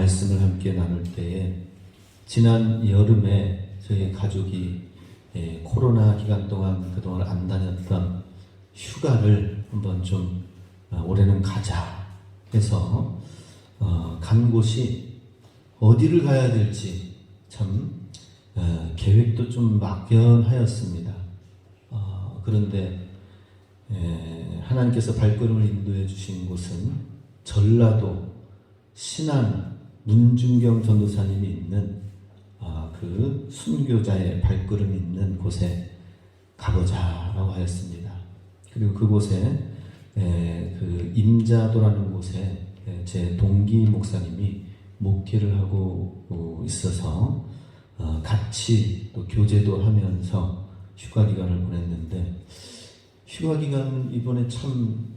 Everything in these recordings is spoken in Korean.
말씀을 함께 나눌 때에 지난 여름에 저희 가족이 코로나 기간 동안 그동안 안 다녔던 휴가를 한번 좀 올해는 가자 해서 간 곳이 어디를 가야 될지 참 계획도 좀 막연하였습니다. 그런데 하나님께서 발걸음을 인도해 주신 곳은 전라도 신안 문중경 전도사님이 있는 그 순교자의 발걸음이 있는 곳에 가보자라고 하였습니다. 그리고 그곳에 그 임자도라는 곳에 제 동기 목사님이 목회를 하고 있어서 같이 또 교제도 하면서 휴가 기간을 보냈는데 휴가 기간 이번에 참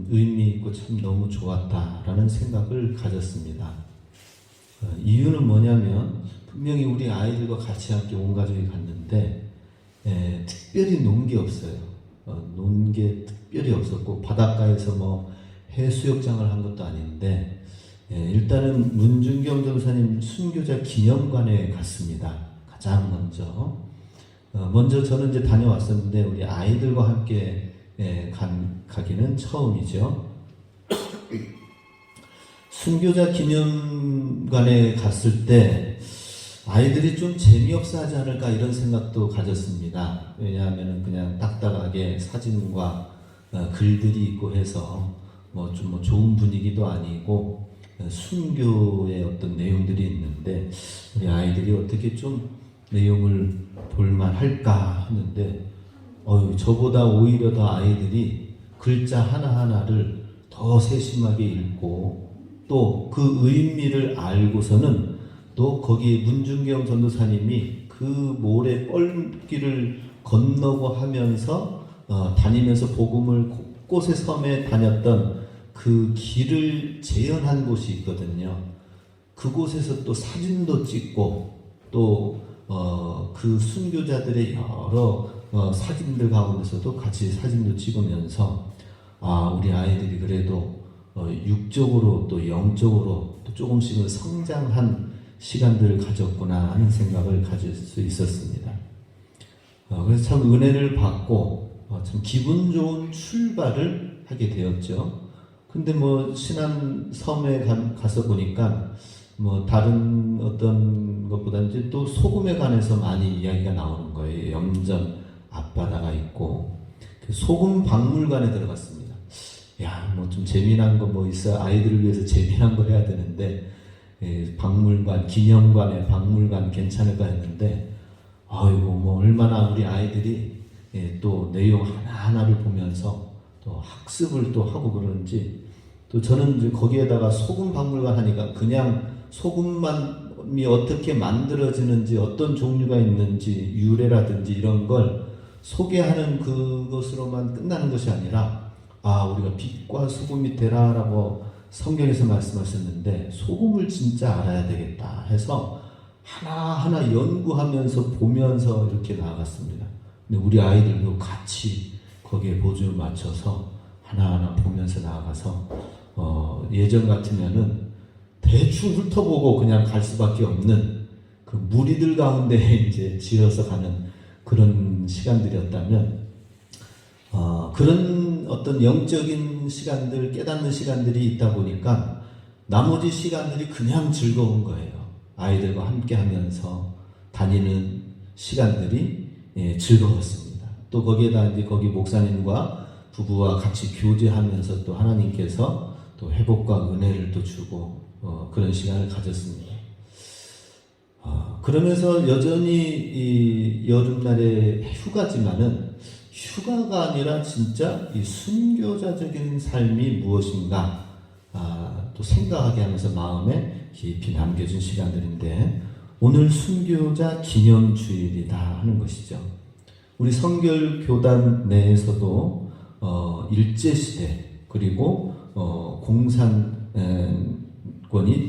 의미 있고 참 너무 좋았다라는 생각을 가졌습니다. 이유는 뭐냐면 분명히 우리 아이들과 같이 함께 온 가족이 갔는데 특별히 논 게 없어요. 논 게 특별히 없었고 바닷가에서 뭐 해수욕장을 한 것도 아닌데 일단은 문중경 전사님 순교자 기념관에 갔습니다. 가장 먼저 저는 이제 다녀왔었는데 우리 아이들과 함께 가기는 처음이죠. 순교자 기념관에 갔을 때 아이들이 좀 재미없어 하지 않을까 이런 생각도 가졌습니다. 왜냐하면 그냥 딱딱하게 사진과 글들이 있고 해서 좀 좋은 분위기도 아니고 순교의 어떤 내용들이 있는데 우리 아이들이 어떻게 좀 내용을 볼만할까 했는데 저보다 오히려 더 아이들이 글자 하나하나를 더 세심하게 읽고 또 그 의미를 알고서는 또 거기 문중경 전도사님이 그 모래 뻘길을 건너고 하면서 다니면서 복음을 곳곳의 섬에 다녔던 그 길을 재현한 곳이 있거든요. 그곳에서 또 사진도 찍고 또 그 순교자들의 여러 사진들 가운데서도 같이 사진도 찍으면서 우리 아이들이 그래도 육적으로 또 영적으로 또 조금씩은 성장한 시간들을 가졌구나 하는 생각을 가질 수 있었습니다. 그래서 참 은혜를 받고 참 기분 좋은 출발을 하게 되었죠. 근데 신안 섬에 가서 보니까 다른 어떤 것보다는 이제 또 소금에 관해서 많이 이야기가 나오는 거예요. 염전 앞바다가 있고 그 소금 박물관에 들어갔습니다. 좀 재미난 거 있어 아이들을 위해서 재미난 거 해야 되는데 박물관 기념관에 박물관 괜찮을까 했는데 얼마나 우리 아이들이 또 내용 하나하나를 보면서 또 학습을 또 하고 그러는지 또 저는 이제 거기에다가 소금 박물관 하니까 그냥 소금이 어떻게 만들어지는지 어떤 종류가 있는지 유래라든지 이런 걸 소개하는 그것으로만 끝나는 것이 아니라 우리가 빛과 소금이 되라라고 성경에서 말씀하셨는데 소금을 진짜 알아야 되겠다 해서 하나하나 연구하면서 보면서 이렇게 나아갔습니다. 근데 우리 아이들도 같이 거기에 보조를 맞춰서 하나하나 보면서 나아가서 예전 같으면은 대충 훑어보고 그냥 갈 수밖에 없는 그 무리들 가운데 이제 지어서 가는 그런 시간들이었다면 그런 어떤 영적인 시간들, 깨닫는 시간들이 있다 보니까 나머지 시간들이 그냥 즐거운 거예요. 아이들과 함께 하면서 다니는 시간들이 즐거웠습니다. 또 거기에다 이제 거기 목사님과 부부와 같이 교제하면서 또 하나님께서 또 회복과 은혜를 또 주고 그런 시간을 가졌습니다. 그러면서 여전히 이 여름날의 휴가지만은 휴가가 아니라 진짜 이 순교자적인 삶이 무엇인가 또 생각하게 하면서 마음에 깊이 남겨진 시간들인데 오늘 순교자 기념주일이다 하는 것이죠. 우리 성결교단 내에서도 일제시대 그리고 공산권이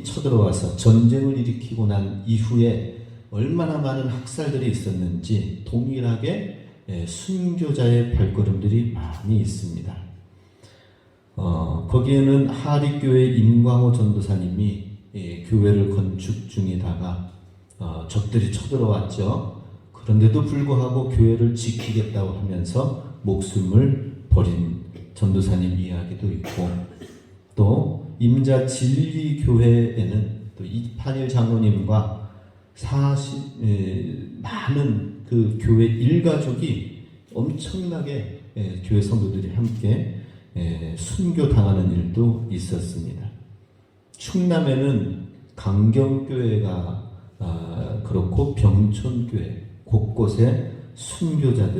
쳐들어와서 전쟁을 일으키고 난 이후에 얼마나 많은 학살들이 있었는지 동일하게 순교자의 발걸음들이 많이 있습니다. 거기에는 하립교회 임광호 전도사님이 교회를 건축 중이다가 적들이 쳐들어왔죠. 그런데도 불구하고 교회를 지키겠다고 하면서 목숨을 버린 전도사님 이야기도 있고, 또 임자 진리교회에는 또 이판일 장로님과 많은 그 교회 일가족이 엄청나게 교회 성도들이 함께 순교당하는 일도 있었습니다. 충남에는 강경교회가 그렇고 병촌교회 곳곳에 순교자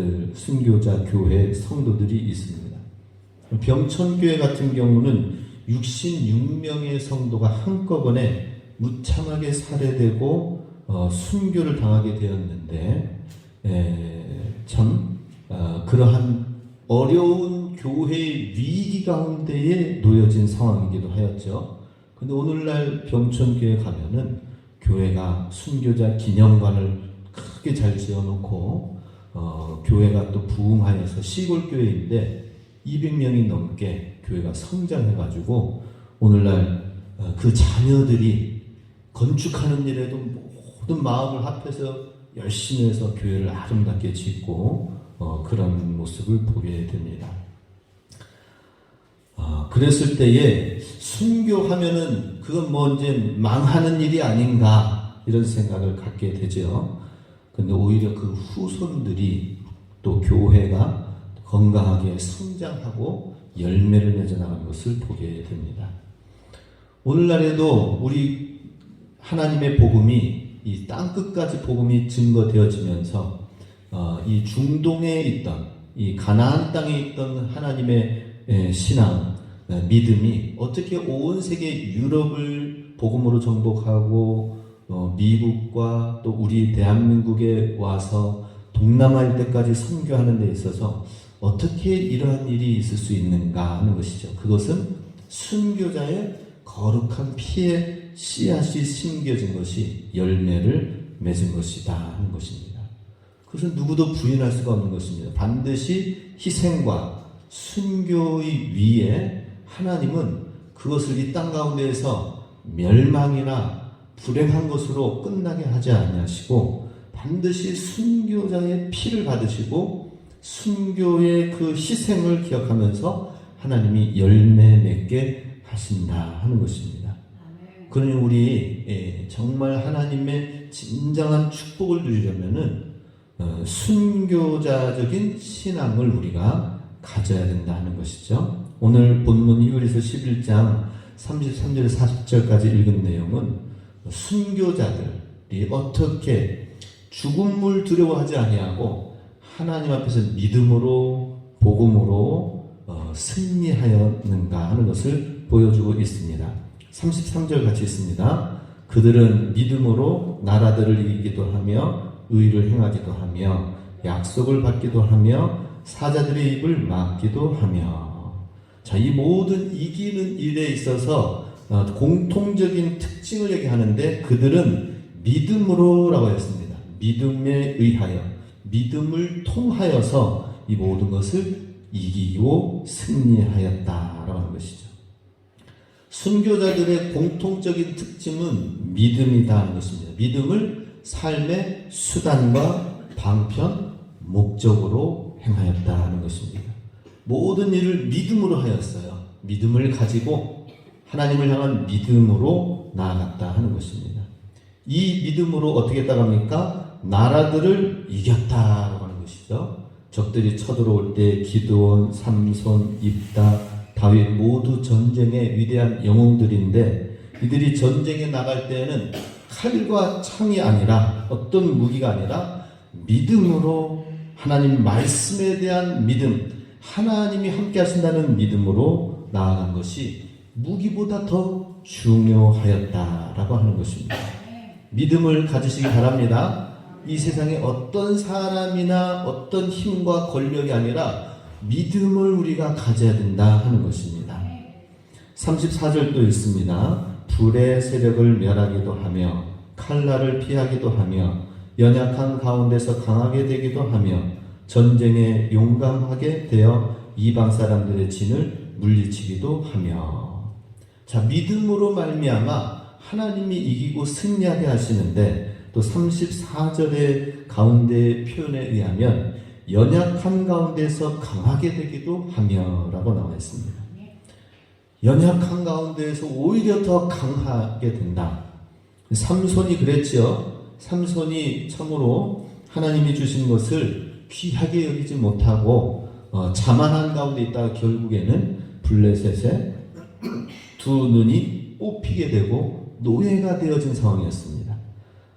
교회 성도들이 있습니다. 병촌교회 같은 경우는 66명의 성도가 한꺼번에 무참하게 살해되고 순교를 당하게 되었는데, 그러한 어려운 교회의 위기 가운데에 놓여진 상황이기도 하였죠. 근데 오늘날 병촌교회 가면은 교회가 순교자 기념관을 크게 잘 지어놓고, 교회가 또 부흥하여서 시골교회인데 200명이 넘게 교회가 성장해가지고 오늘날 그 자녀들이 건축하는 일에도 모든 마음을 합해서 열심히 해서 교회를 아름답게 짓고 그런 모습을 보게 됩니다. 그랬을 때에 순교하면은 그건 뭐 이제 망하는 일이 아닌가 이런 생각을 갖게 되죠. 근데 오히려 그 후손들이 또 교회가 건강하게 성장하고 열매를 맺어나가는 것을 보게 됩니다. 오늘날에도 우리 하나님의 복음이 이 땅끝까지 복음이 증거되어지면서 이 중동에 있던 이 가나안 땅에 있던 하나님의 신앙, 믿음이 어떻게 온 세계 유럽을 복음으로 정복하고 미국과 또 우리 대한민국에 와서 동남아 일대까지 선교하는 데 있어서 어떻게 이러한 일이 있을 수 있는가 하는 것이죠. 그것은 순교자의 거룩한 피에 씨앗이 심겨진 것이 열매를 맺은 것이다 하는 것입니다. 그것은 누구도 부인할 수가 없는 것입니다. 반드시 희생과 순교의 위에 하나님은 그것을 이 땅 가운데에서 멸망이나 불행한 것으로 끝나게 하지 아니하시고 반드시 순교자의 피를 받으시고 순교의 그 희생을 기억하면서 하나님이 열매 맺게 하신다 하는 것입니다. 그러니 우리 정말 하나님의 진정한 축복을 누리려면은 순교자적인 신앙을 우리가 가져야 된다 하는 것이죠. 오늘 본문 히브리서 11장 33절에서 40절까지 읽은 내용은 순교자들이 어떻게 죽음을 두려워하지 아니하고 하나님 앞에서 믿음으로 복음으로 승리하였는가 하는 것을 보여주고 있습니다. 33절 같이 있습니다. 그들은 믿음으로 나라들을 이기기도 하며 의를 행하기도 하며 약속을 받기도 하며 사자들의 입을 막기도 하며. 자, 이 모든 이기는 일에 있어서 공통적인 특징을 얘기하는데 그들은 믿음으로라고 했습니다. 믿음에 의하여 믿음을 통하여서 이 모든 것을 이기고 승리하였다라고 하는 것이죠. 순교자들의 공통적인 특징은 믿음이다 하는 것입니다. 믿음을 삶의 수단과 방편, 목적으로 행하였다 하는 것입니다. 모든 일을 믿음으로 하였어요. 믿음을 가지고 하나님을 향한 믿음으로 나아갔다 하는 것입니다. 이 믿음으로 어떻게 따라갑니까? 나라들을 이겼다라고 하는 것이죠. 적들이 쳐들어올 때 기드온, 삼손, 입다, 다윗 모두 전쟁의 위대한 영웅들인데 이들이 전쟁에 나갈 때에는 칼과 창이 아니라 어떤 무기가 아니라 믿음으로 하나님 말씀에 대한 믿음, 하나님이 함께 하신다는 믿음으로 나아간 것이 무기보다 더 중요하였다라고 하는 것입니다. 믿음을 가지시기 바랍니다. 이 세상에 어떤 사람이나 어떤 힘과 권력이 아니라 믿음을 우리가 가져야 된다 하는 것입니다. 34절도 있습니다. 불의 세력을 멸하기도 하며 칼날을 피하기도 하며 연약한 가운데서 강하게 되기도 하며 전쟁에 용감하게 되어 이방 사람들의 진을 물리치기도 하며. 자, 믿음으로 말미암아 하나님이 이기고 승리하게 하시는데, 또 34절의 가운데 표현에 의하면 연약한 가운데서 강하게 되기도 하며 라고 나와 있습니다. 연약한 가운데에서 오히려 더 강하게 된다. 삼손이 그랬죠. 삼손이 참으로 하나님이 주신 것을 귀하게 여기지 못하고 자만한 가운데 있다가 결국에는 블레셋의 두 눈이 뽑히게 되고 노예가 되어진 상황이었습니다.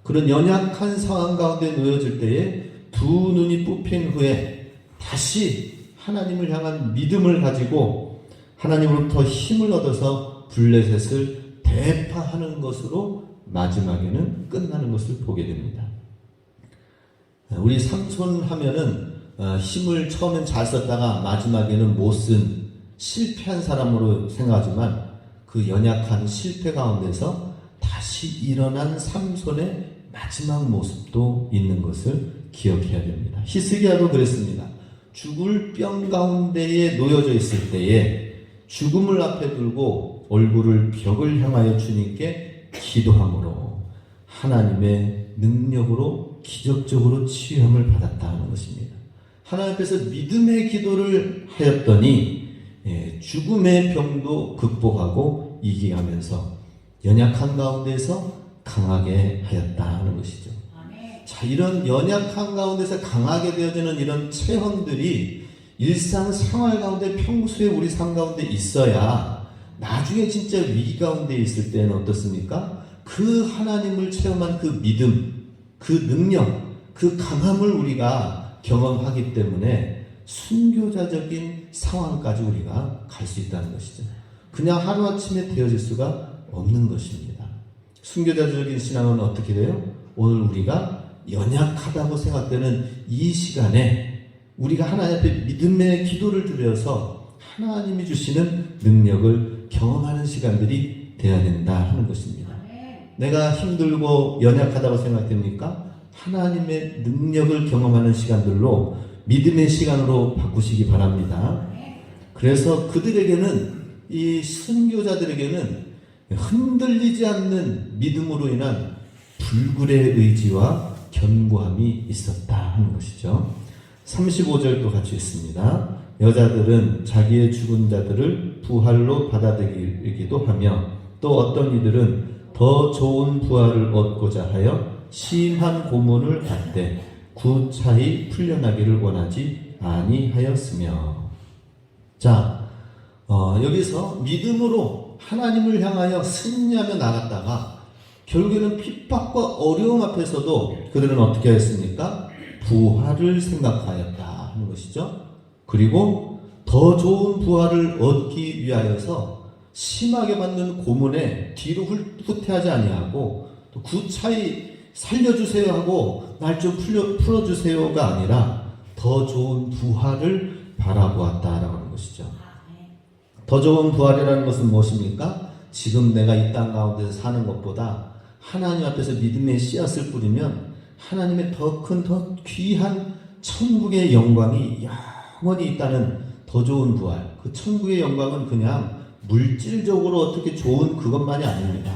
그런 연약한 상황 가운데 놓여질 때에 두 눈이 뽑힌 후에 다시 하나님을 향한 믿음을 가지고 하나님으로부터 힘을 얻어서 블레셋을 대파하는 것으로 마지막에는 끝나는 것을 보게 됩니다. 우리 삼손 하면은 힘을 처음엔 잘 썼다가 마지막에는 못 쓴 실패한 사람으로 생각하지만, 그 연약한 실패 가운데서 다시 일어난 삼손의 마지막 모습도 있는 것을 기억해야 됩니다. 히스기야도 그랬습니다. 죽을 병 가운데에 놓여져 있을 때에 죽음을 앞에 두고 얼굴을 벽을 향하여 주님께 기도함으로 하나님의 능력으로 기적적으로 치유함을 받았다 하는 것입니다. 하나님 앞에서 믿음의 기도를 하였더니 죽음의 병도 극복하고 이기하면서 연약한 가운데서 강하게 하였다 하는 것이죠. 자, 이런 연약한 가운데서 강하게 되어지는 이런 체험들이 일상 생활 가운데 평소에 우리 삶 가운데 있어야 나중에 진짜 위기 가운데 있을 때는 어떻습니까? 그 하나님을 체험한 그 믿음, 그 능력, 그 강함을 우리가 경험하기 때문에 순교자적인 상황까지 우리가 갈 수 있다는 것이죠. 그냥 하루아침에 되어질 수가 없는 것입니다. 순교자적인 신앙은 어떻게 돼요? 오늘 우리가 연약하다고 생각되는 이 시간에 우리가 하나님 앞에 믿음의 기도를 드려서 하나님이 주시는 능력을 경험하는 시간들이 되어야 된다 하는 것입니다. 내가 힘들고 연약하다고 생각됩니까? 하나님의 능력을 경험하는 시간들로 믿음의 시간으로 바꾸시기 바랍니다. 그래서 그들에게는, 이 순교자들에게는 흔들리지 않는 믿음으로 인한 불굴의 의지와 견고함이 있었다 하는 것이죠. 35절도 같이 있습니다. 여자들은 자기의 죽은 자들을 부활로 받아들이기도 하며, 또 어떤 이들은 더 좋은 부활을 얻고자 하여 심한 고문을 받되 구차히 풀려나기를 원하지 아니하였으며. 자, 여기서 믿음으로 하나님을 향하여 승리하며 나갔다가 결국에는 핍박과 어려움 앞에서도 그들은 어떻게 하였습니까? 부활을 생각하였다 하는 것이죠. 그리고 더 좋은 부활을 얻기 위하여서 심하게 받는 고문에 뒤로 후퇴하지 아니하고, 또 구차히 살려주세요 하고 날 좀 풀어주세요가 아니라 더 좋은 부활을 바라보았다라고 하는 것이죠. 더 좋은 부활이라는 것은 무엇입니까? 지금 내가 이 땅 가운데서 사는 것보다 하나님 앞에서 믿음의 씨앗을 뿌리면 하나님의 더 큰, 더 귀한 천국의 영광이 영원히 있다는 더 좋은 부활. 그 천국의 영광은 그냥 물질적으로 어떻게 좋은 그것만이 아닙니다.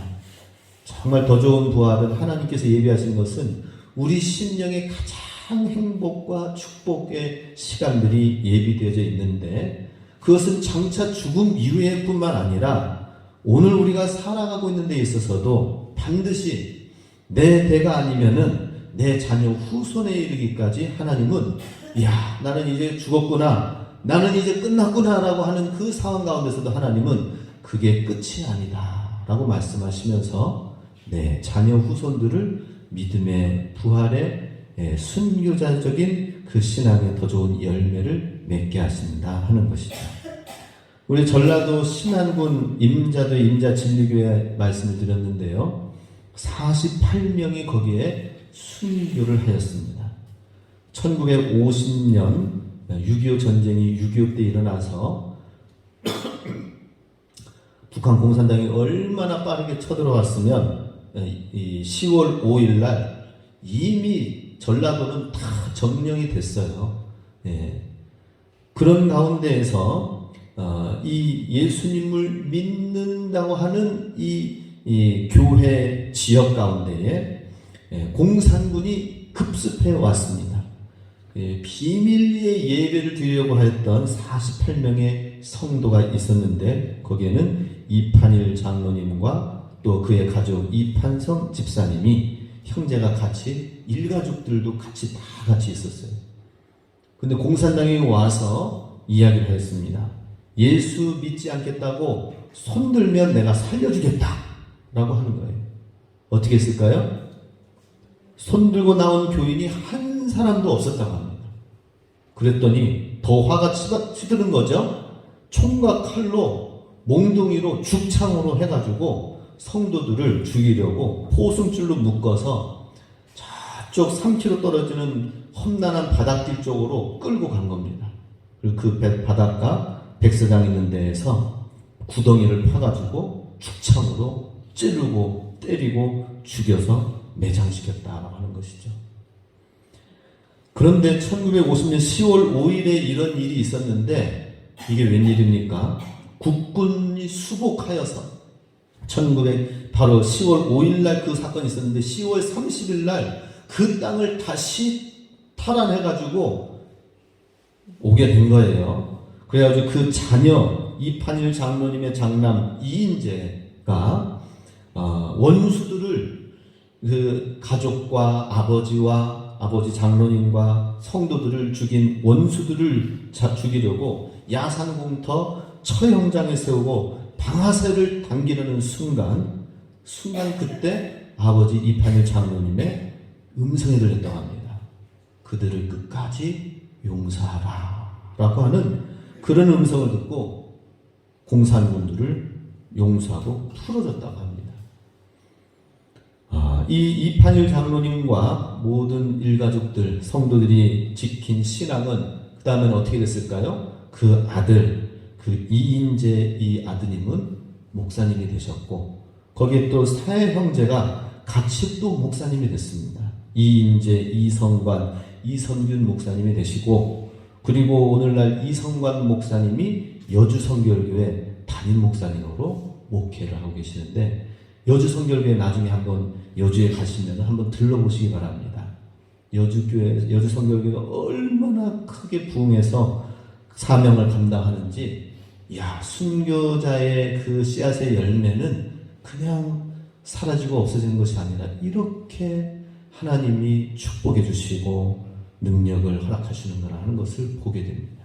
정말 더 좋은 부활은 하나님께서 예비하신 것은 우리 심령의 가장 행복과 축복의 시간들이 예비되어져 있는데, 그것은 장차 죽음 이후에 뿐만 아니라 오늘 우리가 살아가고 있는 데 있어서도 반드시 내 대가 아니면은 내 자녀 후손에 이르기까지 하나님은, 야, 나는 이제 죽었구나, 나는 이제 끝났구나 라고 하는 그 상황 가운데서도 하나님은 그게 끝이 아니다 라고 말씀하시면서 내 자녀 후손들을 믿음의 부활의 순교자적인 그 신앙의 더 좋은 열매를 맺게 하신다 하는 것이죠. 우리 전라도 신안군 임자도 임자진리교회 말씀을 드렸는데요, 48명이 거기에 순교를 하였습니다. 1950년 6.25 전쟁이 6.25 때 일어나서 북한 공산당이 얼마나 빠르게 쳐들어왔으면 이 10월 5일 날 이미 전라도는 다 점령이 됐어요. 그런 가운데에서 이 예수님을 믿는다고 하는 이 이 교회 지역 가운데에 공산군이 급습해 왔습니다. 비밀리에 예배를 드리려고 했던 48명의 성도가 있었는데 거기에는 이판일 장로님과 또 그의 가족 이판성 집사님이 형제가 같이 일가족들도 같이 다 같이 있었어요. 근데 공산당이 와서 이야기를 했습니다. 예수 믿지 않겠다고 손들면 내가 살려주겠다 라고 하는 거예요. 어떻게 했을까요? 손들고 나온 교인이 한 사람도 없었다고 합니다. 그랬더니 더 화가 치드는 거죠. 총과 칼로 몽둥이로 죽창으로 해가지고 성도들을 죽이려고 포승줄로 묶어서 저쪽 3km 떨어지는 험난한 바닷길 쪽으로 끌고 간 겁니다. 그리고 그 바닷가 백사장 있는 데에서 구덩이를 파가지고 죽창으로 찌르고 때리고 죽여서 매장시켰다라고 하는 것이죠. 그런데 1950년 10월 5일에 이런 일이 있었는데 이게 웬일입니까? 국군이 수복하여서 바로 10월 5일날 그 사건이 있었는데 10월 30일날 그 땅을 다시 탈환해가지고 오게 된 거예요. 그래가지고 그 자녀 이판일 장로님의 장남 이인재가 원수들을 그 가족과 아버지 장로님과 성도들을 죽인 원수들을 죽이려고 야산공터 처형장에 세우고 방아쇠를 당기려는 순간 그때 아버지 이판일 장로님의 음성이 들렸다고 합니다. 그들을 끝까지 용서하라 라고 하는 그런 음성을 듣고 공산군들을 용서하고 풀어줬다고 합니다. 이 이판일 장로님과 모든 일가족들, 성도들이 지킨 신앙은 그 다음엔 어떻게 됐을까요? 그 아들, 그 이인재 이 아드님은 목사님이 되셨고 거기에 또 사회 형제가 같이 또 목사님이 됐습니다. 이인재, 이성관, 이선균 목사님이 되시고 그리고 오늘날 이성관 목사님이 여주성결교회 담임 목사님으로 목회를 하고 계시는데 여주성결교회 나중에 한번 여주에 가시면 한번 들러보시기 바랍니다. 여주성결교회가 얼마나 크게 부흥해서 사명을 감당하는지 순교자의 그 씨앗의 열매는 그냥 사라지고 없어지는 것이 아니라 이렇게 하나님이 축복해 주시고 능력을 허락하시는 거라는 것을 보게 됩니다.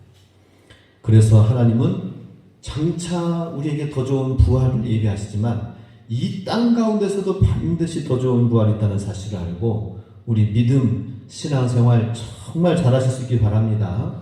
그래서 하나님은 장차 우리에게 더 좋은 부활을 예비하시지만 이 땅 가운데서도 반드시 더 좋은 부활이 있다는 사실을 알고 우리 믿음, 신앙생활 정말 잘하실 수 있길 바랍니다.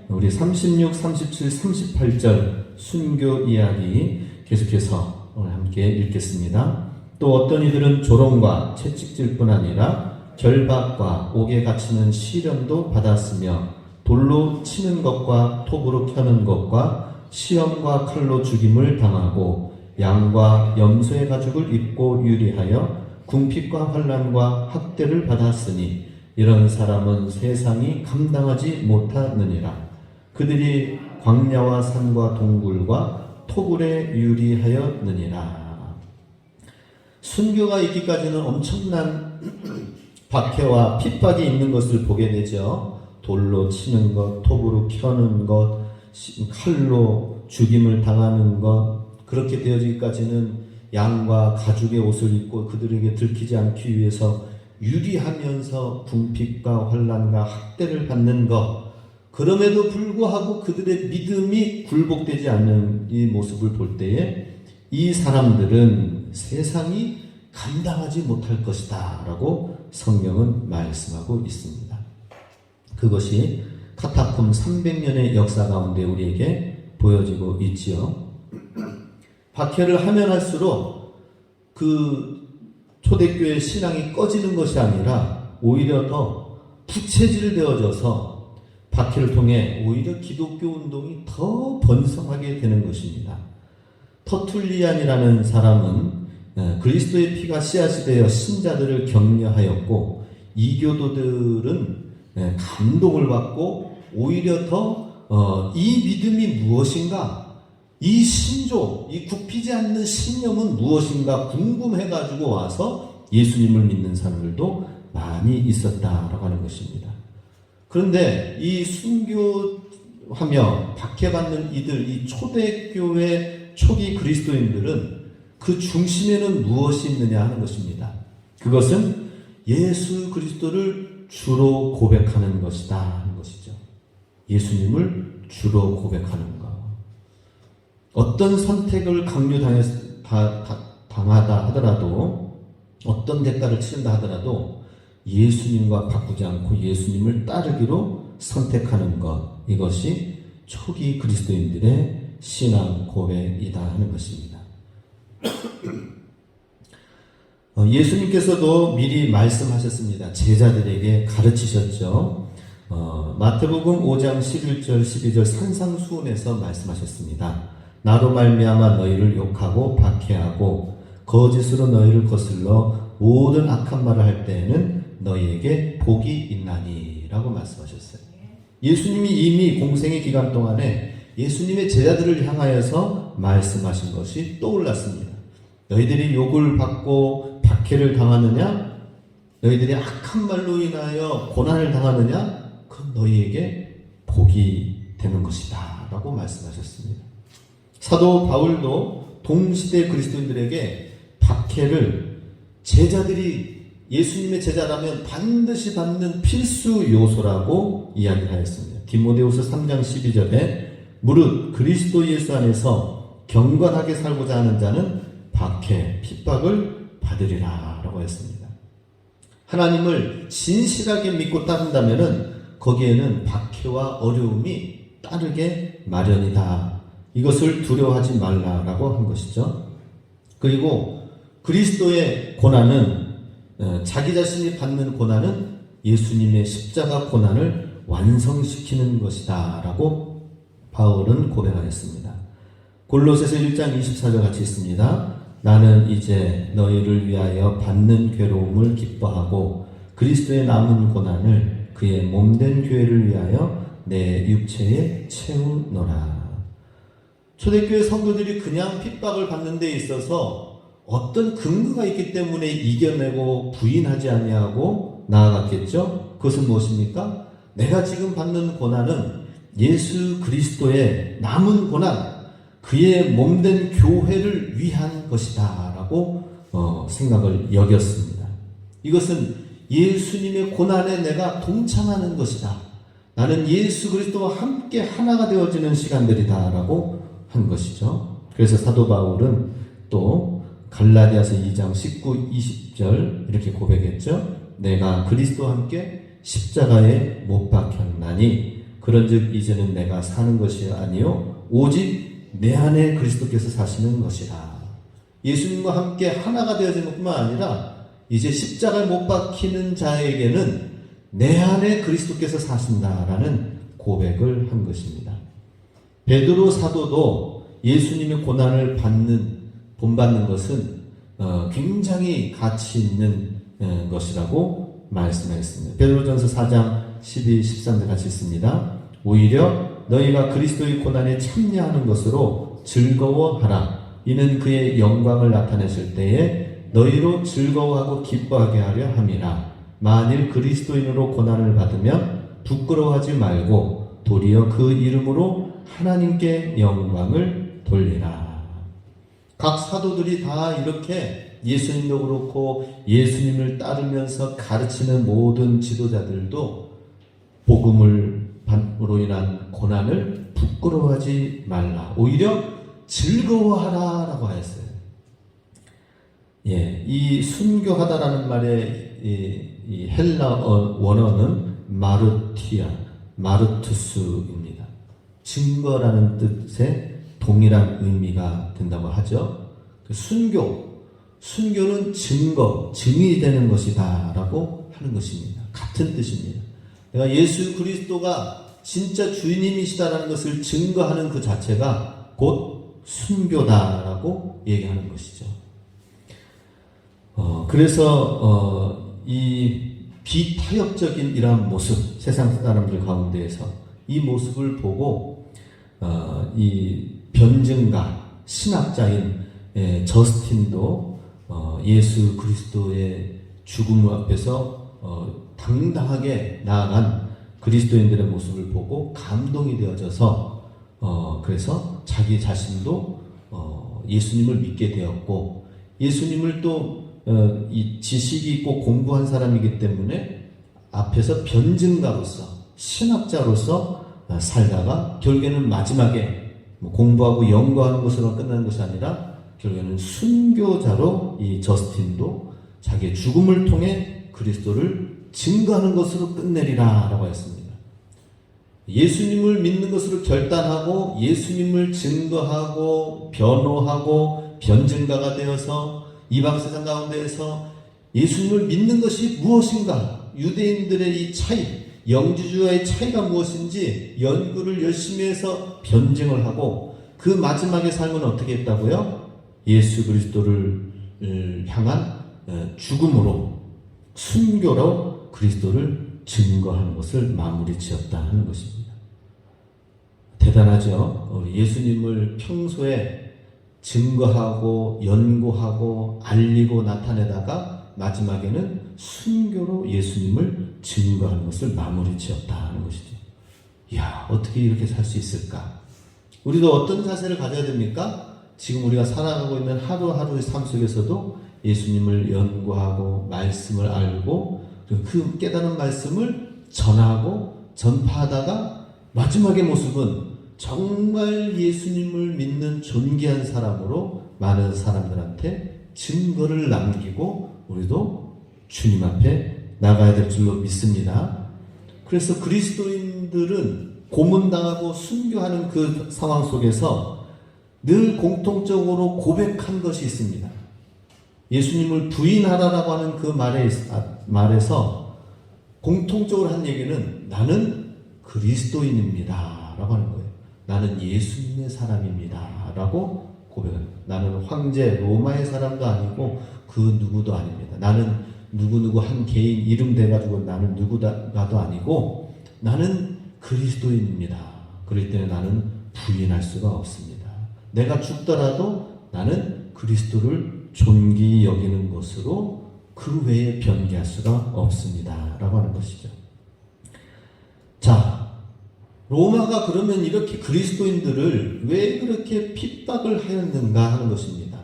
우리 36, 37, 38절 순교 이야기 계속해서 오늘 함께 읽겠습니다. 또 어떤 이들은 조롱과 채찍질뿐 아니라 결박과 옥에 갇히는 시련도 받았으며 돌로 치는 것과 톱으로 켜는 것과 시험과 칼로 죽임을 당하고 양과 염소의 가죽을 입고 유리하여 궁핍과 환난과 학대를 받았으니 이런 사람은 세상이 감당하지 못하느니라. 그들이 광야와 산과 동굴과 토굴에 유리하였느니라. 순교가 있기까지는 엄청난 박해와 핍박이 있는 것을 보게 되죠. 돌로 치는 것, 톱으로 켜는 것, 칼로 죽임을 당하는 것, 그렇게 되어지기까지는 양과 가죽의 옷을 입고 그들에게 들키지 않기 위해서 유리하면서 궁핍과 환난과 학대를 받는 것, 그럼에도 불구하고 그들의 믿음이 굴복되지 않는 이 모습을 볼 때에 이 사람들은 세상이 감당하지 못할 것이다 라고 성경은 말씀하고 있습니다. 그것이 카타콤 300년의 역사 가운데 우리에게 보여지고 있지요. 박해를 하면 할수록 그 초대교회 신앙이 꺼지는 것이 아니라 오히려 더 부채질되어져서 박해를 통해 오히려 기독교 운동이 더 번성하게 되는 것입니다. 터툴리안이라는 사람은 그리스도의 피가 씨앗이 되어 신자들을 격려하였고 이교도들은 감동을 받고 오히려 더 이 믿음이 무엇인가 이 신조, 이 굽히지 않는 신념은 무엇인가 궁금해가지고 와서 예수님을 믿는 사람들도 많이 있었다라고 하는 것입니다. 그런데 이 순교하며 박해받는 이들, 이 초대교회 초기 그리스도인들은 그 중심에는 무엇이 있느냐 하는 것입니다. 그것은 예수 그리스도를 주로 고백하는 것이다 하는 것이죠. 예수님을 주로 고백하는 것. 어떤 선택을 당하다 하더라도, 어떤 대가를 치른다 하더라도 예수님과 바꾸지 않고 예수님을 따르기로 선택하는 것, 이것이 초기 그리스도인들의 신앙 고백이다 하는 것입니다. 예수님께서도 미리 말씀하셨습니다. 제자들에게 가르치셨죠. 마태복음 5장 11절 12절 산상수훈에서 말씀하셨습니다. 나로 말미암아 너희를 욕하고 박해하고 거짓으로 너희를 거슬러 모든 악한 말을 할 때에는 너희에게 복이 있나니 라고 말씀하셨어요. 예수님이 이미 공생의 기간 동안에 예수님의 제자들을 향하여서 말씀하신 것이 떠올랐습니다. 너희들이 욕을 받고 박해를 당하느냐? 너희들이 악한 말로 인하여 고난을 당하느냐? 그건 너희에게 복이 되는 것이다 라고 말씀하셨습니다. 사도 바울도 동시대 그리스도인들에게 박해를 제자들이 예수님의 제자라면 반드시 받는 필수 요소라고 이야기하였습니다. 디모데후서 3장 12절에 무릇 그리스도 예수 안에서 경건하게 살고자 하는 자는 박해, 핍박을 받으리라 라고 했습니다. 하나님을 진실하게 믿고 따른다면 거기에는 박해와 어려움이 따르게 마련이다. 이것을 두려워하지 말라라고 한 것이죠. 그리고 그리스도의 고난은, 자기 자신이 받는 고난은 예수님의 십자가 고난을 완성시키는 것이다 라고 바울은 고백하였습니다. 골로새서 1장 24절 같이 있습니다. 나는 이제 너희를 위하여 받는 괴로움을 기뻐하고 그리스도의 남은 고난을 그의 몸된 교회를 위하여 내 육체에 채우노라. 초대교회 성도들이 그냥 핍박을 받는 데 있어서 어떤 근거가 있기 때문에 이겨내고 부인하지 아니하고 나아갔겠죠? 그것은 무엇입니까? 내가 지금 받는 고난은 예수 그리스도의 남은 고난, 그의 몸된 교회를 위한 것이다 라고 생각을 여겼습니다. 이것은 예수님의 고난에 내가 동참하는 것이다. 나는 예수 그리스도와 함께 하나가 되어지는 시간들이다 라고 한 것이죠. 그래서 사도 바울은 또 갈라디아서 2장 19, 20절 이렇게 고백했죠. 내가 그리스도와 함께 십자가에 못 박혔나니 그런즉 이제는 내가 사는 것이 아니요 오직 내 안에 그리스도께서 사시는 것이라. 예수님과 함께 하나가 되어지는 것뿐만 아니라 이제 십자가에 못 박히는 자에게는 내 안에 그리스도께서 사신다라는 고백을 한 것입니다. 베드로 사도도 예수님의 고난을 본받는 것은 굉장히 가치 있는 것이라고 말씀하셨습니다. 베드로전서 4장 12, 13절 같이 있습니다. 오히려 너희가 그리스도의 고난에 참여하는 것으로 즐거워하라. 이는 그의 영광을 나타내실 때에 너희로 즐거워하고 기뻐하게 하려 함이라. 만일 그리스도인으로 고난을 받으면 부끄러워하지 말고 도리어 그 이름으로 하나님께 영광을 돌리라. 각 사도들이 다 이렇게 예수님도 그렇고 예수님을 따르면서 가르치는 모든 지도자들도 복음으로 인한 고난을 부끄러워하지 말라. 오히려 즐거워하라라고 하였어요. 예, 이 순교하다라는 말의 이 헬라 원어는 마르투스입니다. 증거라는 뜻의 동일한 의미가 된다고 하죠. 순교는 증거, 증이 되는 것이다 라고 하는 것입니다. 같은 뜻입니다. 내가 예수 그리스도가 진짜 주님이시다라는 것을 증거하는 그 자체가 곧 순교다라고 얘기하는 것이죠. 그래서 이 비타협적인 이러한 모습, 세상 사람들 가운데에서 이 모습을 보고 이 변증가, 신학자인 저스틴도 예수 그리스도의 죽음 앞에서 당당하게 나아간 그리스도인들의 모습을 보고 감동이 되어져서 그래서 자기 자신도 예수님을 믿게 되었고, 예수님을 또 이 지식이 있고 공부한 사람이기 때문에 앞에서 변증가로서, 신학자로서 살다가 결국에는 마지막에 공부하고 연구하는 것으로 끝나는 것이 아니라 결국에는 순교자로 이 저스틴도 자기의 죽음을 통해 그리스도를 증거하는 것으로 끝내리라 라고 했습니다. 예수님을 믿는 것으로 결단하고 예수님을 증거하고 변호하고 변증가가 되어서 이방세상 가운데에서 예수님을 믿는 것이 무엇인가, 유대인들의 이 차이, 영지주와의 차이가 무엇인지 연구를 열심히 해서 변증을 하고, 그 마지막의 삶은 어떻게 했다고요? 예수 그리스도를 향한 죽음으로, 순교로 그리스도를 증거하는 것을 마무리 지었다 하는 것입니다. 대단하죠? 예수님을 평소에 증거하고 연구하고 알리고 나타내다가 마지막에는 순교로 예수님을 증거하는 것을 마무리 지었다 하는 것이죠. 이야, 어떻게 이렇게 살 수 있을까? 우리도 어떤 자세를 가져야 됩니까? 지금 우리가 살아가고 있는 하루하루의 삶 속에서도 예수님을 연구하고 말씀을 알고 그 깨달은 말씀을 전하고 전파하다가 마지막의 모습은 정말 예수님을 믿는 존귀한 사람으로 많은 사람들한테 증거를 남기고 우리도 주님 앞에 나가야 될 줄로 믿습니다. 그래서 그리스도인들은 고문당하고 순교하는 그 상황 속에서 늘 공통적으로 고백한 것이 있습니다. 예수님을 부인하라라고 하는 그 말에서 공통적으로 한 얘기는 나는 그리스도인입니다 라고 하는 거예요. 나는 예수님의 사람입니다 라고 고백합니다. 나는 황제 로마의 사람도 아니고 그 누구도 아닙니다. 나는 누구누구 한 개인 이름 대가지고 나는 누구가도 아니고 나는 그리스도인입니다. 그럴 때는 나는 부인할 수가 없습니다. 내가 죽더라도 나는 그리스도를 존귀히 여기는 것으로 그 외에 변개할 수가 없습니다 라고 하는 것이죠. 자, 로마가 그러면 이렇게 그리스도인들을 왜 그렇게 핍박을 하였는가 하는 것입니다.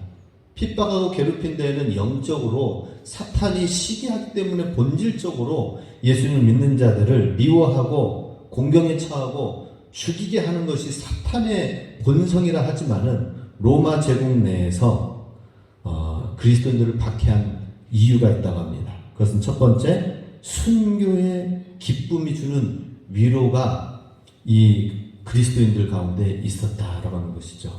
핍박하고 괴롭힌 데에는 영적으로 사탄이 시기하기 때문에 본질적으로 예수님을 믿는 자들을 미워하고 공경에 처하고 죽이게 하는 것이 사탄의 본성이라 하지만은 로마 제국 내에서 그리스도인들을 박해한 이유가 있다고 합니다. 그것은 첫 번째, 순교의 기쁨이 주는 위로가 이 그리스도인들 가운데 있었다라고 하는 것이죠.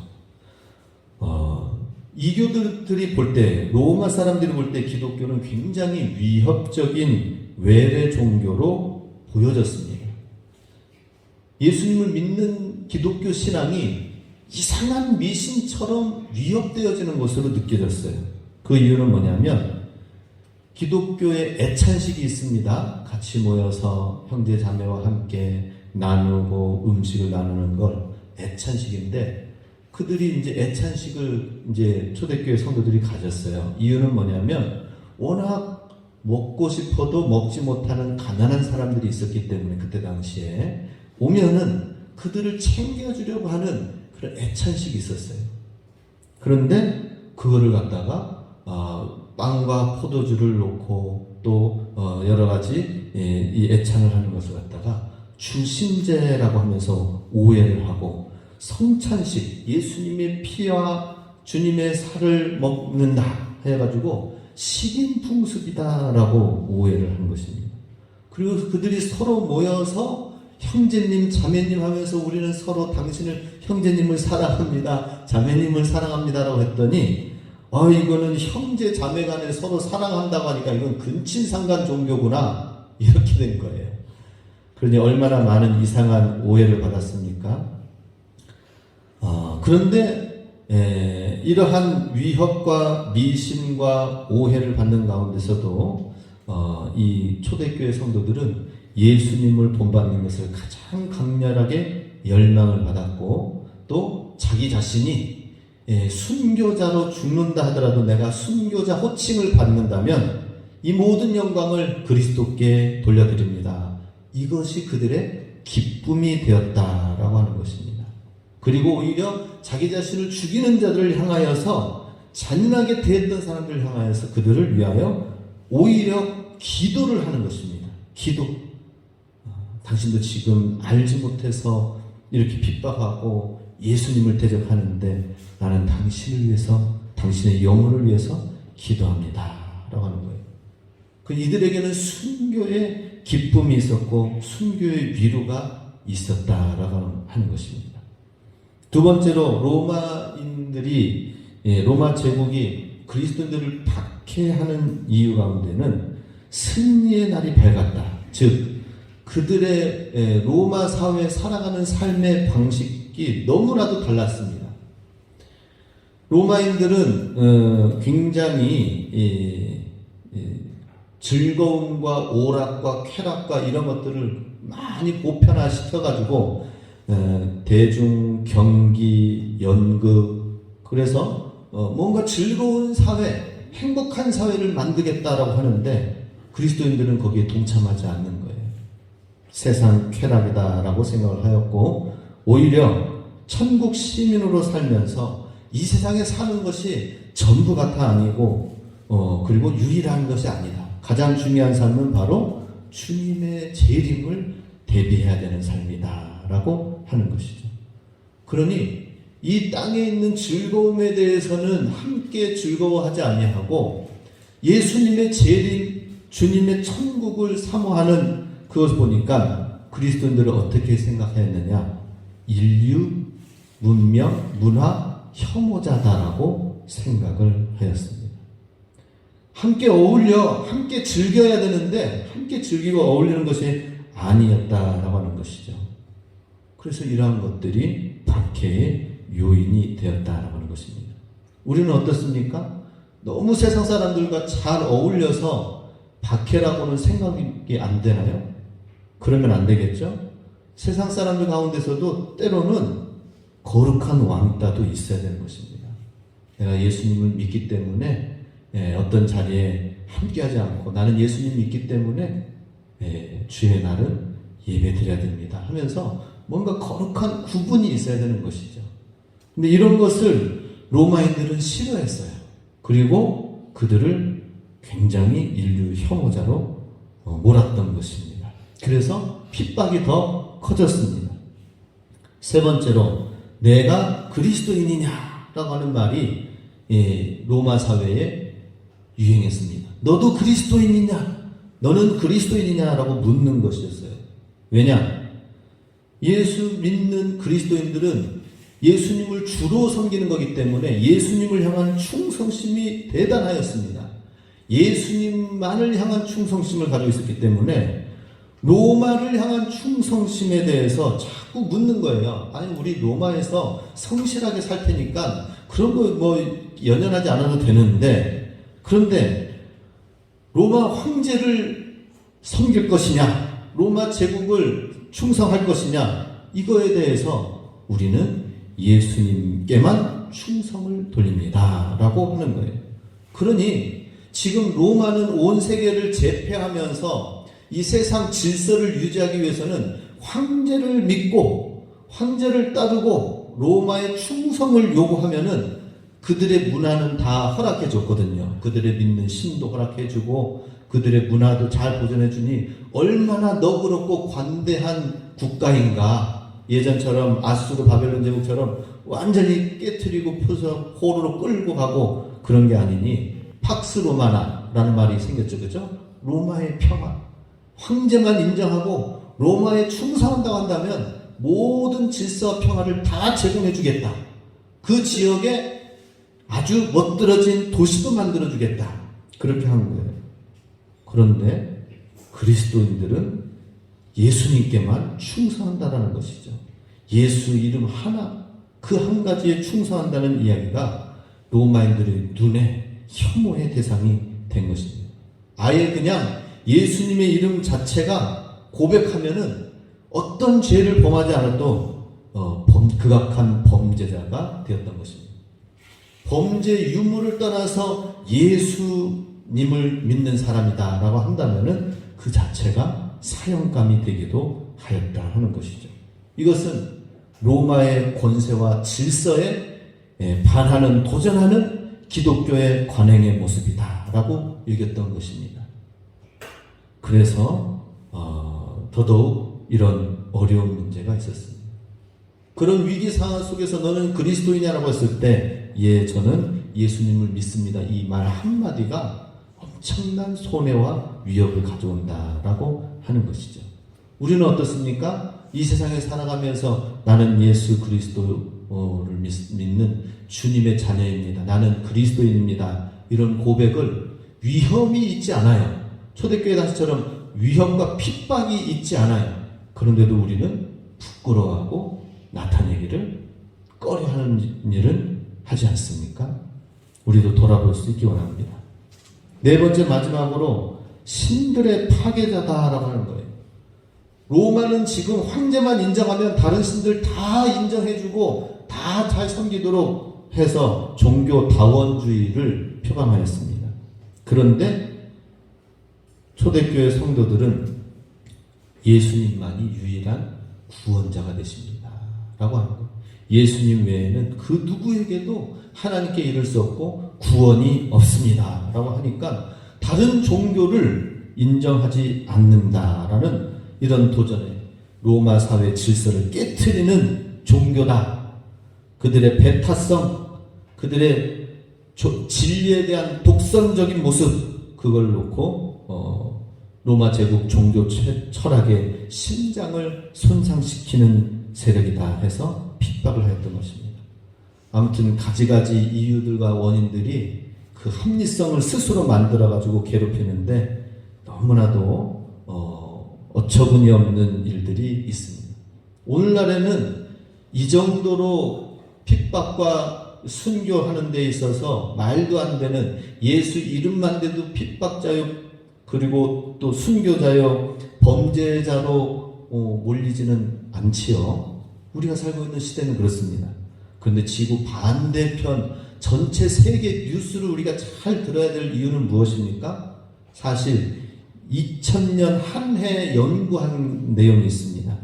이교들이 볼 때, 로마 사람들이 볼 때 기독교는 굉장히 위협적인 외래 종교로 보여졌습니다. 예수님을 믿는 기독교 신앙이 이상한 미신처럼 위협되어지는 것으로 느껴졌어요. 그 이유는 뭐냐면 기독교의 애찬식이 있습니다. 같이 모여서 형제 자매와 함께 나누고 음식을 나누는 걸 애찬식인데, 그들이 이제 애찬식을 이제 초대교회 성도들이 가졌어요. 이유는 뭐냐면 워낙 먹고 싶어도 먹지 못하는 가난한 사람들이 있었기 때문에 그때 당시에 오면은 그들을 챙겨주려고 하는 그런 애찬식이 있었어요. 그런데 그거를 갖다가 빵과 포도주를 놓고 또 여러 가지 이 애찬을 하는 것을 갖다가 주신제라고 하면서 오해를 하고, 성찬식, 예수님의 피와 주님의 살을 먹는다 해가지고 식인풍습이다라고 오해를 하는 것입니다. 그리고 그들이 서로 모여서 형제님, 자매님 하면서 우리는 서로 당신을 형제님을 사랑합니다, 자매님을 사랑합니다라고 했더니 이거는 형제 자매 간에 서로 사랑한다고 하니까 이건 근친상간 종교구나 이렇게 된 거예요. 그러니 얼마나 많은 이상한 오해를 받았습니까? 그런데 이러한 위협과 미신과 오해를 받는 가운데서도 이 초대교회 성도들은 예수님을 본받는 것을 가장 강렬하게 열망을 받았고, 또 자기 자신이 순교자로 죽는다 하더라도 내가 순교자 호칭을 받는다면 이 모든 영광을 그리스도께 돌려드립니다. 이것이 그들의 기쁨이 되었다라고 하는 것입니다. 그리고 오히려 자기 자신을 죽이는 자들을 향하여서 잔인하게 대했던 사람들을 향하여서 그들을 위하여 오히려 기도를 하는 것입니다. 기도. 당신도 지금 알지 못해서 이렇게 핍박하고 예수님을 대적하는데 나는 당신을 위해서, 당신의 영혼을 위해서 기도합니다 라고 하는 거예요. 이들에게는 순교의 기쁨이 있었고 순교의 위로가 있었다라고 하는 것입니다. 두 번째로 로마 제국이 그리스도인들을 박해하는 이유 가운데는 승리의 날이 밝았다. 즉 그들의 로마 사회에 살아가는 삶의 방식이 너무나도 달랐습니다. 로마인들은 굉장히 즐거움과 오락과 쾌락과 이런 것들을 많이 보편화시켜가지고 대중, 경기, 연극, 그래서 뭔가 즐거운 사회, 행복한 사회를 만들겠다라고 하는데 그리스도인들은 거기에 동참하지 않는 거예요. 세상 쾌락이다라고 생각을 하였고 오히려 천국 시민으로 살면서 이 세상에 사는 것이 전부가 다 아니고 그리고 유일한 것이 아니다. 가장 중요한 삶은 바로 주님의 재림을 대비해야 되는 삶이다 라고 하는 것이죠. 그러니 이 땅에 있는 즐거움에 대해서는 함께 즐거워하지 아니하고 예수님의 재림, 주님의 천국을 사모하는 그것을 보니까 그리스도인들은 어떻게 생각했느냐? 인류, 문명, 문화, 혐오자다라고 생각을 하였습니다. 함께 어울려, 함께 즐겨야 되는데 함께 즐기고 어울리는 것이 아니었다라고 하는 것이죠. 그래서 이러한 것들이 박해의 요인이 되었다라고 하는 것입니다. 우리는 어떻습니까? 너무 세상 사람들과 잘 어울려서 박해라고는 생각이 안 되나요? 그러면 안 되겠죠? 세상 사람들 가운데서도 때로는 거룩한 왕따도 있어야 되는 것입니다. 내가 예수님을 믿기 때문에 어떤 자리에 함께하지 않고 나는 예수님 믿기 때문에 주의 날은 예배 드려야 됩니다 하면서 뭔가 거룩한 구분이 있어야 되는 것이죠. 근데 이런 것을 로마인들은 싫어했어요. 그리고 그들을 굉장히 인류 혐오자로 몰았던 것입니다. 그래서 핍박이 더 커졌습니다. 세 번째로 내가 그리스도인이냐라고 하는 말이 로마 사회에 유행했습니다. 너도 그리스도인이냐? 너는 그리스도인이냐라고 묻는 것이었어요. 왜냐? 예수 믿는 그리스도인들은 예수님을 주로 섬기는 것이기 때문에 예수님을 향한 충성심이 대단하였습니다. 예수님만을 향한 충성심을 가지고 있었기 때문에 로마를 향한 충성심에 대해서 자꾸 묻는 거예요. 아니 우리 로마에서 성실하게 살 테니까 그런 거 뭐 연연하지 않아도 되는데 그런데 로마 황제를 섬길 것이냐 로마 제국을 충성할 것이냐 이거에 대해서 우리는 예수님께만 충성을 돌립니다 라고 하는 거예요. 그러니 지금 로마는 온 세계를 제패하면서 이 세상 질서를 유지하기 위해서는 황제를 믿고 황제를 따르고 로마의 충성을 요구하면은 그들의 문화는 다 허락해 줬거든요. 그들의 믿는 신도 허락해 주고 그들의 문화도 잘 보존해 주니 얼마나 너그럽고 관대한 국가인가. 예전처럼 아수르 바벨론 제국처럼 완전히 깨트리고 푸서 호로로 끌고 가고 그런 게 아니니 팍스 로마나라는 말이 생겼죠. 그죠? 로마의 평화. 황제만 인정하고 로마에 충성한다고 한다면 모든 질서와 평화를 다 제공해 주겠다. 그 지역에 아주 멋들어진 도시도 만들어 주겠다. 그렇게 한 거예요. 그런데 그리스도인들은 예수님께만 충성한다라는 것이죠. 예수 이름 하나, 그 한 가지에 충성한다는 이야기가 로마인들의 눈에 혐오의 대상이 된 것입니다. 아예 그냥 예수님의 이름 자체가 고백하면은 어떤 죄를 범하지 않아도 극악한 범죄자가 되었던 것입니다. 범죄 유무를 떠나서 예수님을 믿는 사람이다라고 한다면은 그 자체가 사형감이 되기도 하였다 하는 것이죠. 이것은 로마의 권세와 질서에 반하는, 도전하는 기독교의 관행의 모습이다라고 여겼던 것입니다. 그래서 더더욱 이런 어려운 문제가 있었습니다. 그런 위기 상황 속에서 너는 그리스도이냐라고 했을 때, 예, 저는 예수님을 믿습니다. 이 말 한마디가 엄청난 손해와 위협을 가져온다라고 하는 것이죠. 우리는 어떻습니까? 이 세상에 살아가면서 나는 예수 그리스도를 믿는 주님의 자녀입니다. 나는 그리스도인입니다. 이런 고백을 위험이 있지 않아요. 초대교회 당시처럼 위험과 핍박이 있지 않아요. 그런데도 우리는 부끄러워하고 나타내기를 꺼려하는 일은 하지 않습니까? 우리도 돌아볼 수 있기 원합니다. 네 번째, 마지막으로 신들의 파괴자다라고 하는 거예요. 로마는 지금 황제만 인정하면 다른 신들 다 인정해주고 다 잘 섬기도록 해서 종교 다원주의를 표방하였습니다. 그런데 초대교회 성도들은 예수님만이 유일한 구원자가 되십니다 라고 하는 거예요. 예수님 외에는 그 누구에게도 하나님께 이를 수 없고 구원이 없습니다 라고 하니까 다른 종교를 인정하지 않는다라는 이런 도전에 로마 사회 질서를 깨트리는 종교다. 그들의 배타성, 그들의 진리에 대한 독선적인 모습, 그걸 놓고 로마 제국 종교 철학의 심장을 손상시키는 세력이다 해서 핍박을 하였던 것입니다. 아무튼 가지가지 이유들과 원인들이 그 합리성을 스스로 만들어가지고 괴롭히는데 너무나도 어처구니 없는 일들이 있습니다. 오늘날에는 이 정도로 핍박과 순교하는 데 있어서 말도 안 되는, 예수 이름만 대도 핍박자요, 그리고 또 순교자요, 범죄자로 몰리지는 않지요. 우리가 살고 있는 시대는 그렇습니다. 그런데 지구 반대편 전체 세계 뉴스를 우리가 잘 들어야 될 이유는 무엇입니까? 사실 2000년 한 해 연구한 내용이 있습니다.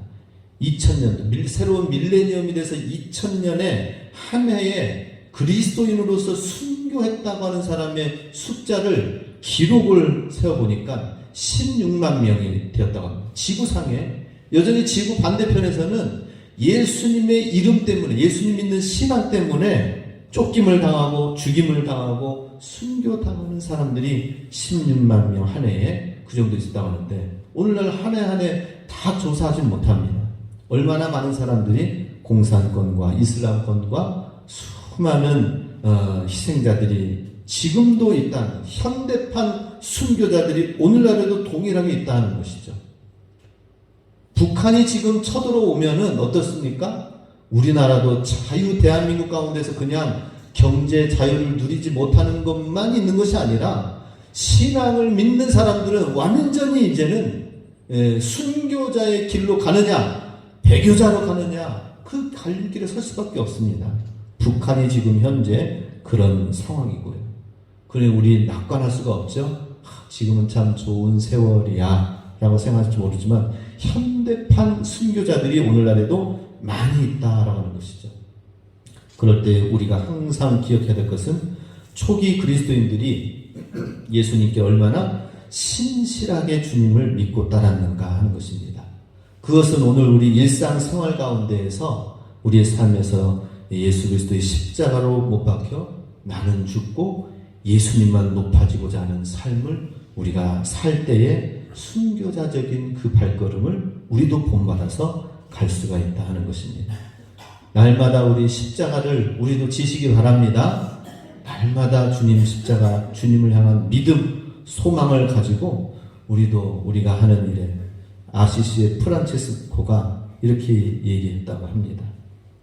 2000년, 새로운 밀레니엄이 돼서 2000년에 한 해에 그리스도인으로서 순교했다고 하는 사람의 숫자를 기록을 세어보니까 16만 명이 되었다고 합니다. 지구상에. 여전히 지구 반대편에서는 예수님의 이름 때문에, 예수님 믿는 신앙 때문에 쫓김을 당하고 죽임을 당하고 순교당하는 사람들이 16만 명 한 해에 그 정도 있었다고 하는데, 오늘날 한 해 한 해 다 조사하지 못합니다. 얼마나 많은 사람들이 공산권과 이슬람권과 수많은 희생자들이 지금도 있다는, 현대판 순교자들이 오늘날에도 동일하게 있다는 것이죠. 북한이 지금 쳐들어오면은 어떻습니까? 우리나라도 대한민국 가운데서 그냥 경제 자유를 누리지 못하는 것만 있는 것이 아니라 신앙을 믿는 사람들은 완전히 이제는 순교자의 길로 가느냐 배교자로 가느냐, 그 갈림길에 설 수밖에 없습니다. 북한이 지금 현재 그런 상황이고요. 그래 우리 낙관할 수가 없죠. 지금은 참 좋은 세월이야 라고 생각할지 모르지만 현대판 순교자들이 오늘날에도 많이 있다라고 하는 것이죠. 그럴 때 우리가 항상 기억해야 될 것은 초기 그리스도인들이 예수님께 얼마나 신실하게 주님을 믿고 따랐는가 하는 것입니다. 그것은 오늘 우리 일상생활 가운데에서 우리의 삶에서 예수 그리스도의 십자가로 못 박혀 나는 죽고 예수님만 높아지고자 하는 삶을 우리가 살 때에 순교자적인 그 발걸음을 우리도 본받아서 갈 수가 있다 하는 것입니다. 날마다 우리 십자가를 우리도 지시기 바랍니다. 날마다 주님 십자가, 주님을 향한 믿음, 소망을 가지고 우리가 하는 일에 아시시의 프란체스코가 이렇게 얘기했다고 합니다.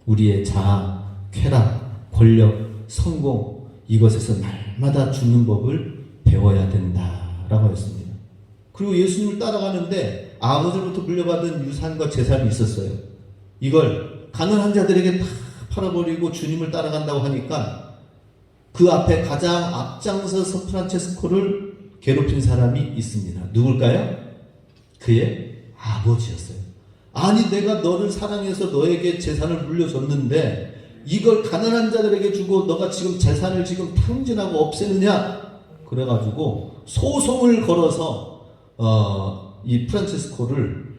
우리의 자아, 쾌락, 권력, 성공, 이것에서 날마다 주는 법을 배워야 된다라고 했습니다. 그리고 예수님을 따라가는데 아버지로부터 물려받은 유산과 재산이 있었어요. 이걸 가난한 자들에게 다 팔아버리고 주님을 따라간다고 하니까 그 앞에 가장 앞장서서 프란체스코를 괴롭힌 사람이 있습니다. 누굴까요? 그의 아버지였어요. 아니 내가 너를 사랑해서 너에게 재산을 물려줬는데 이걸 가난한 자들에게 주고 너가 지금 재산을 지금 탕진하고 없애느냐? 그래가지고 소송을 걸어서 이 프란체스코를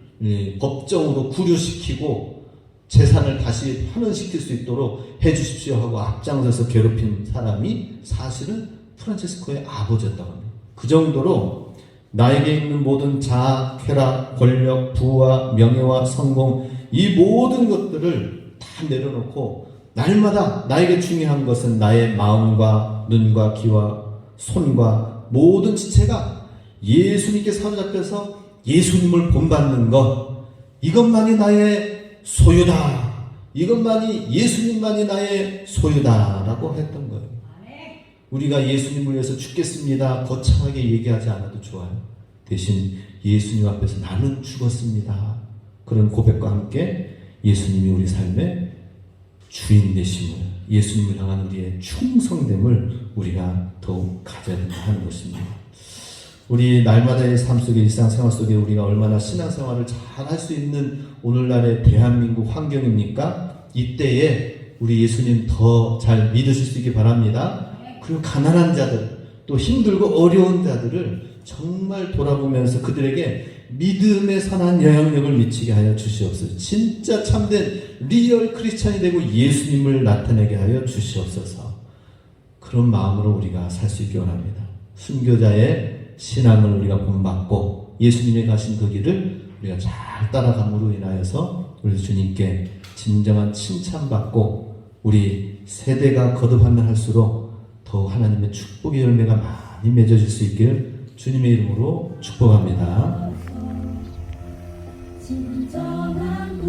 법정으로 구류시키고 재산을 다시 환원시킬 수 있도록 해주십시오 하고 앞장서서 괴롭힌 사람이 사실은 프란체스코의 아버지였다고 합니다. 그 정도로 나에게 있는 모든 자아, 쾌락, 권력, 부와 명예와 성공 이 모든 것들을 다 내려놓고 날마다 나에게 중요한 것은 나의 마음과 눈과 귀와 손과 모든 지체가 예수님께 사로잡혀서 예수님을 본받는 것 이것만이 나의 소유다. 이것만이 예수님만이 나의 소유다라고 했던 거예요. 우리가 예수님을 위해서 죽겠습니다. 거창하게 얘기하지 않아도 좋아요. 대신 예수님 앞에서 나는 죽었습니다. 그런 고백과 함께 예수님이 우리 삶의 주인 되심을 예수님을 향한 우리의 충성됨을 우리가 더욱 가져야 된다 하는 것입니다. 우리 날마다의 삶 속에 일상생활 속에 우리가 얼마나 신앙생활을 잘 할 수 있는 오늘날의 대한민국 환경입니까? 이때에 우리 예수님 더 잘 믿으실 수 있기 바랍니다. 그리고 가난한 자들 또 힘들고 어려운 자들을 정말 돌아보면서 그들에게 믿음의 선한 영향력을 미치게 하여 주시옵소서. 진짜 참된 리얼 크리스찬이 되고 예수님을 나타내게 하여 주시옵소서. 그런 마음으로 우리가 살 수 있기 원합니다. 순교자의 신앙을 우리가 본받고 예수님이 가신 그 길을 우리가 잘 따라감으로 인하여서 우리 주님께 진정한 칭찬받고 우리 세대가 거듭하면 할수록 더욱 하나님의 축복의 열매가 많이 맺어질 수 있길 주님의 이름으로 축복합니다. 진정한